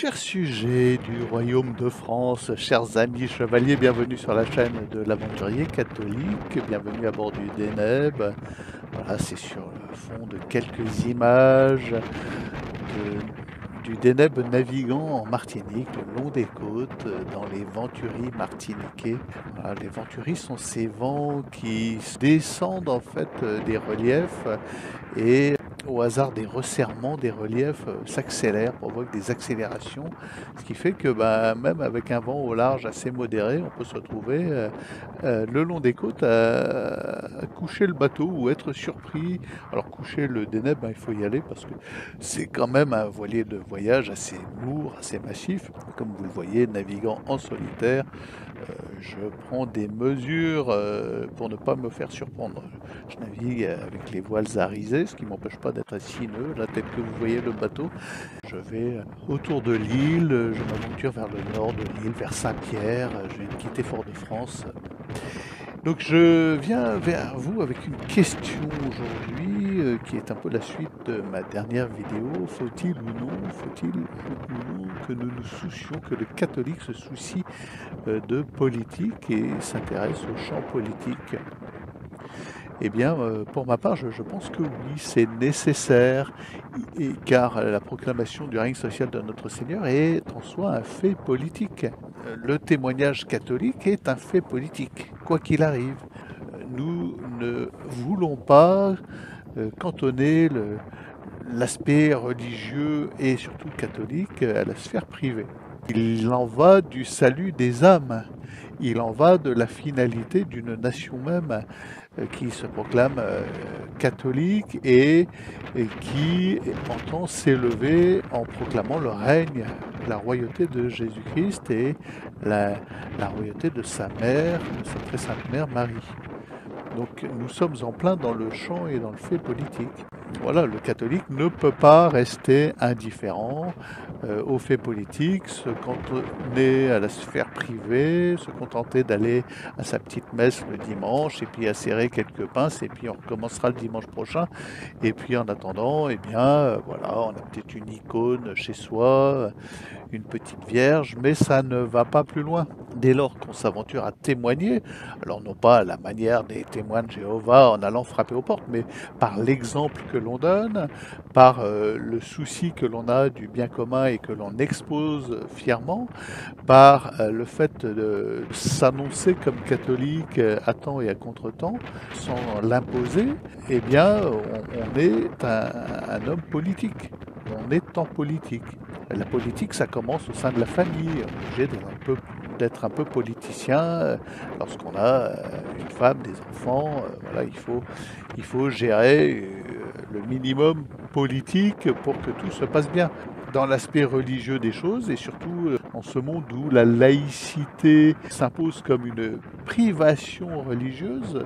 Chers sujets du royaume de France, chers amis chevaliers, bienvenue sur la chaîne de l'aventurier catholique, bienvenue à bord du Deneb. Voilà, c'est sur le fond de quelques images du Deneb naviguant en Martinique, le long des côtes, dans les Venturis martiniquais. Voilà, les Venturis sont ces vents qui descendent en fait des reliefs et au hasard des resserrements des reliefs s'accélèrent, provoquent des accélérations, ce qui fait que même avec un vent au large assez modéré, on peut se retrouver le long des côtes à coucher le bateau ou être surpris. Alors coucher le Deneb, il faut y aller parce que c'est quand même un voilier de voyage assez lourd, assez massif. Comme vous le voyez, naviguant en solitaire, je prends des mesures pour ne pas me faire surprendre. Je navigue avec les voiles arisées, ce qui ne m'empêche pas d'être à 6 nœuds, là tel que vous voyez le bateau. Je vais autour de l'île, je m'aventure vers le nord de l'île, vers Saint-Pierre, je viens de quitter Fort-de-France. Donc je viens vers vous avec une question aujourd'hui qui est un peu la suite de ma dernière vidéo. Faut-il ou non que nous nous soucions, que le catholique se soucie de politique et s'intéresse au champ politique? Eh bien, pour ma part, je pense que oui, c'est nécessaire, car la proclamation du règne social de notre Seigneur est en soi un fait politique. Le témoignage catholique est un fait politique, quoi qu'il arrive. Nous ne voulons pas cantonner l'aspect religieux et surtout catholique à la sphère privée. Il en va du salut des âmes. Il en va de la finalité d'une nation même qui se proclame catholique et qui entend s'élever en proclamant le règne, la royauté de Jésus-Christ et la royauté de sa mère, de sa très sainte mère Marie. Donc nous sommes en plein dans le champ et dans le fait politique. Voilà, le catholique ne peut pas rester indifférent aux faits politiques, se cantonner à la sphère privée, se contenter d'aller à sa petite messe le dimanche et puis à serrer quelques pinces et puis on recommencera le dimanche prochain. Et puis en attendant, eh bien, voilà, on a peut-être une icône chez soi, une petite vierge, mais ça ne va pas plus loin. Dès lors qu'on s'aventure à témoigner, alors non pas à la manière des témoins de Jéhovah en allant frapper aux portes, mais par l'exemple que l'on donne, par le souci que l'on a du bien commun et que l'on expose fièrement, par le fait de s'annoncer comme catholique à temps et à contre-temps, sans l'imposer, eh bien on est un homme politique, on est en politique. La politique, ça commence au sein de la famille. On est obligé d'être un peu politicien lorsqu'on a une femme, des enfants. Voilà, il faut gérer le minimum politique pour que tout se passe bien. Dans l'aspect religieux des choses et surtout en ce monde où la laïcité s'impose comme une privation religieuse,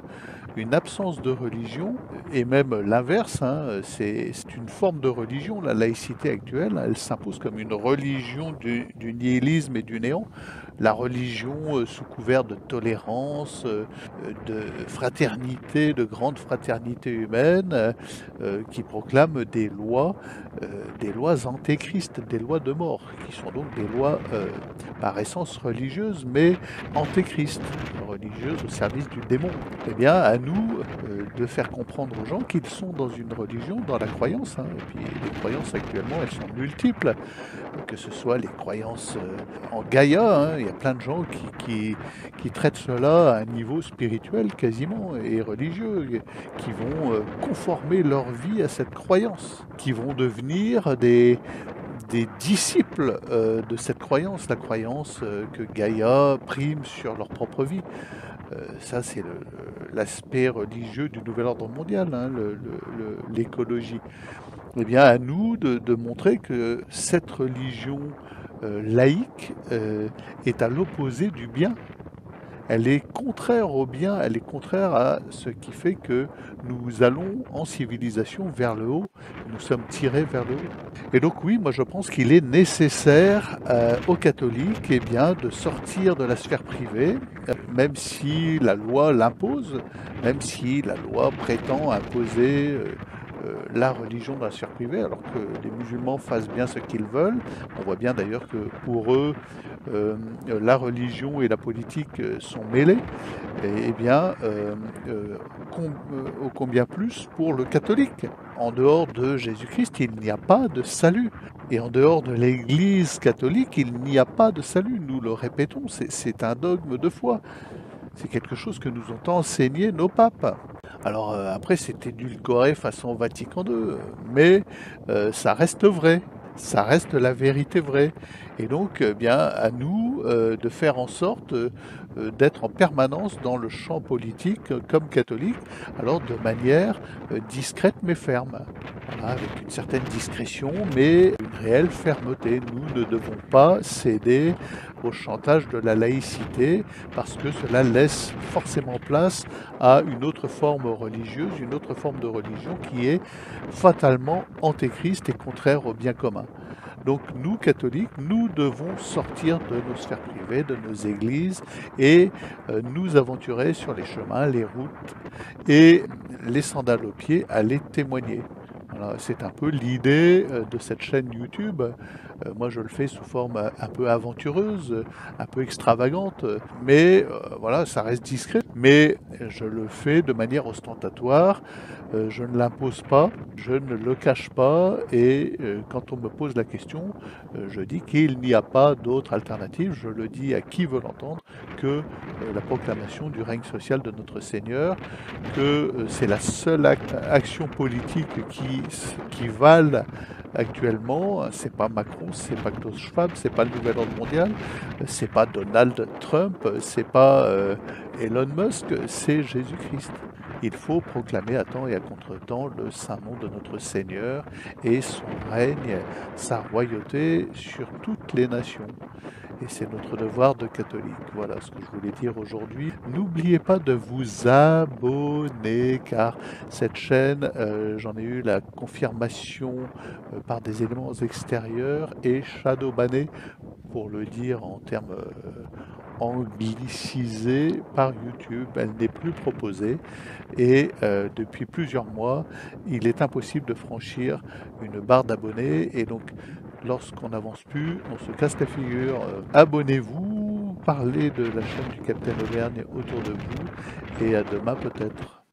une absence de religion, et même l'inverse, c'est une forme de religion, la laïcité actuelle, elle s'impose comme une religion du nihilisme et du néant, la religion sous couvert de tolérance, de fraternité, de grande fraternité humaine, qui proclame des lois antéchrist, des lois de mort, qui sont donc des lois par essence religieuses, mais antéchrist, religieuses au service du démon. Eh bien, à nous de faire comprendre aux gens qu'ils sont dans une religion, dans la croyance, et puis les croyances actuellement, elles sont multiples, que ce soit les croyances en Gaïa, il y a plein de gens qui traitent cela à un niveau spirituel quasiment et religieux, qui vont conformer leur vie à cette croyance, qui vont devenir des disciples de cette croyance, la croyance que Gaïa prime sur leur propre vie. Ça, c'est l'aspect religieux du nouvel ordre mondial, l'écologie. Eh bien, à nous de montrer que cette religion laïque est à l'opposé du bien. Elle est contraire au bien, elle est contraire à ce qui fait que nous allons en civilisation vers le haut, nous sommes tirés vers le haut. Et donc oui, moi je pense qu'il est nécessaire aux catholiques de sortir de la sphère privée, même si la loi l'impose, même si la loi prétend imposer la religion dans la sphère privée, alors que les musulmans fassent bien ce qu'ils veulent. On voit bien d'ailleurs que pour eux, la religion et la politique sont mêlées, et bien, ô combien plus pour le catholique. En dehors de Jésus-Christ, il n'y a pas de salut. Et en dehors de l'Église catholique, il n'y a pas de salut. Nous le répétons, c'est un dogme de foi. C'est quelque chose que nous ont enseigné nos papes. Alors après, c'est édulcoré façon Vatican II, mais ça reste vrai. Ça reste la vérité vraie. Et donc, bien, à nous de faire en sorte d'être en permanence dans le champ politique comme catholique, alors de manière discrète mais ferme. Voilà, avec une certaine discrétion, mais une réelle fermeté. Nous ne devons pas céder au chantage de la laïcité, parce que cela laisse forcément place à une autre forme religieuse, une autre forme de religion qui est fatalement antéchrist et contraire au bien commun. Donc nous, catholiques, nous devons sortir de nos sphères privées, de nos églises, et nous aventurer sur les chemins, les routes, et les sandales aux pieds, aller témoigner. Voilà, c'est un peu l'idée de cette chaîne YouTube. Moi, je le fais sous forme un peu aventureuse, un peu extravagante, mais voilà, ça reste discret. Mais je le fais de manière ostentatoire. Je ne l'impose pas, je ne le cache pas, et quand on me pose la question, je dis qu'il n'y a pas d'autre alternative. Je le dis à qui veut l'entendre, que la proclamation du règne social de notre Seigneur, que c'est la seule action politique qui vale actuellement. C'est pas Macron, c'est pas Klaus Schwab, c'est pas le nouvel ordre mondial, c'est pas Donald Trump, c'est pas Elon Musk, c'est Jésus-Christ. Il faut proclamer à temps et à contre-temps le saint nom de notre Seigneur et son règne, sa royauté sur toutes les nations. Et c'est notre devoir de catholique. Voilà ce que je voulais dire aujourd'hui. N'oubliez pas de vous abonner, car cette chaîne, j'en ai eu la confirmation par des éléments extérieurs, est shadowbannée, pour le dire en termes anglicisés, par YouTube. Elle n'est plus proposée, et depuis plusieurs mois, il est impossible de franchir une barre d'abonnés, et donc lorsqu'on n'avance plus, on se casse la figure. Abonnez-vous, parlez de la chaîne du Capitaine Auvergne autour de vous, et à demain peut-être.